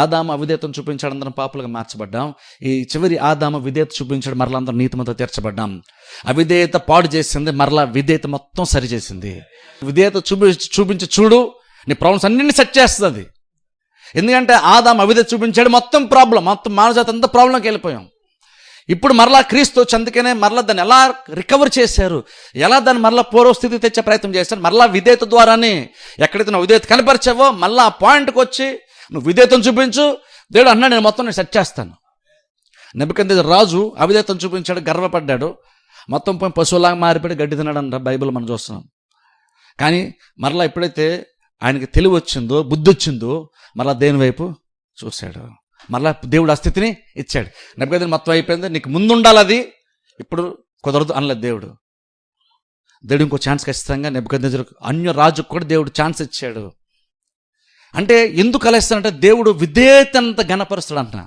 ఆదాము అవిధేయతను చూపించాడు, అందరం పాపులుగా మార్చబడ్డాం. ఈ చివరి ఆదాము విధేయత చూపించాడు, మరలా అందరం నీతిమంతో తీర్చబడ్డాం. అవిధేయత పాడు చేసింది, మరలా విధేయత మొత్తం సరిచేసింది. విధేయత చూపించి చూడు, నీ ప్రాబ్లమ్స్ అన్నింటినీ సెట్ చేస్తుంది. ఎందుకంటే ఆదాము అవిధేయత చూపించాడు, మొత్తం మానవజాతి అంతా ప్రాబ్లంకి వెళ్ళిపోయాం. ఇప్పుడు మరలా క్రీస్తు వచ్చి, అందుకనే మరలా దాన్ని ఎలా రికవర్ చేశారు, ఎలా దాన్ని మరలా పూర్వస్థితి తెచ్చే ప్రయత్నం చేశారు. మరలా విధేయత ద్వారానే ఎక్కడైతే నువ్వు విధేయత కనపరిచావో మళ్ళీ ఆ పాయింట్కి వచ్చి నువ్వు విధేయతను చూపించు, దేవుడు అన్నా నేను మొత్తం నేను సెట్ చేస్తాను. నెబుకద్నెజరు రాజు అవిధేయతను చూపించాడు, గర్వపడ్డాడు, మొత్తం పోయి పశువులాగా మారిపోయి గడ్డి తిన్నాడు అంట బైబిల్ మనం చూస్తున్నాం. కానీ మరలా ఎప్పుడైతే ఆయనకి తెలివి వచ్చిందో, బుద్ధి వచ్చిందో, మరలా దేని వైపు చూశాడు, మరలా దేవుడు ఆ స్థితిని ఇచ్చాడు. నెబుకద్నెజరు మొత్తం అయిపోయింది, నీకు ముందు ఉండాలి, అది ఇప్పుడు కుదరదు అనలేదు దేవుడు. దేవుడు ఇంకో ఛాన్స్ ఖచ్చితంగా నెబుకద్నెజరు అన్య రాజుకు కూడా దేవుడు ఛాన్స్ ఇచ్చాడు. అంటే ఎందుకు కలేస్తాడంటే దేవుడు విధేయత అంత ఘనపరుస్తాడు అంట.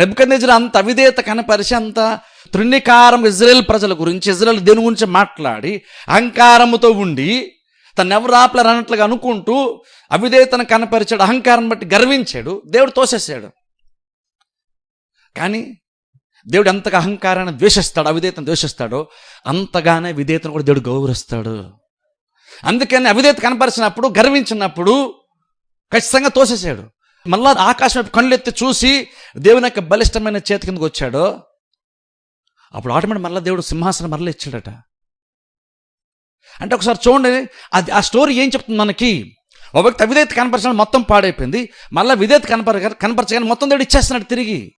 నెబుకద్నెజరు అంత అవిధేయత కనపరిచి, అంత తృణీకారం ఇజ్రాయేల్ ప్రజల గురించి, ఇజ్రాయేల్ దేని గురించి మాట్లాడి అహంకారముతో ఉండి తను ఎవరు ఆపలేరు అన్నట్లుగా అనుకుంటూ అవిధేయతను కనపరిచాడు, అహంకారం బట్టి గర్వించాడు, దేవుడు తోసేసాడు. కానీ దేవుడు ఎంతగా అహంకారాన్ని ద్వేషిస్తాడు, అవిధేయతను ద్వేషిస్తాడో అంతగానే విధేయతను కూడా దేవుడు గౌరవిస్తాడు. అందుకని అవిధేయత కనపరిచినప్పుడు, గర్వించినప్పుడు ఖచ్చితంగా తోసేసాడు. మళ్ళా ఆకాశం వైపు కళ్ళెత్తి చూసి దేవుని యొక్క బలిష్టమైన చేతి కిందకు వచ్చాడో అప్పుడు ఆటోమేటిక్ మళ్ళీ దేవుడు సింహాసనం మరలా ఇచ్చాడట. అంటే ఒకసారి చూడండి, అది ఆ స్టోరీ ఏం చెప్తుంది మనకి. ఒక వ్యక్తి అవిధేయత కనపరచడం మొత్తం పాడైపోయింది, మళ్ళీ విధేయత కనపరచగానే మొత్తం దేవుడు ఇచ్చేస్తున్నాడు తిరిగి.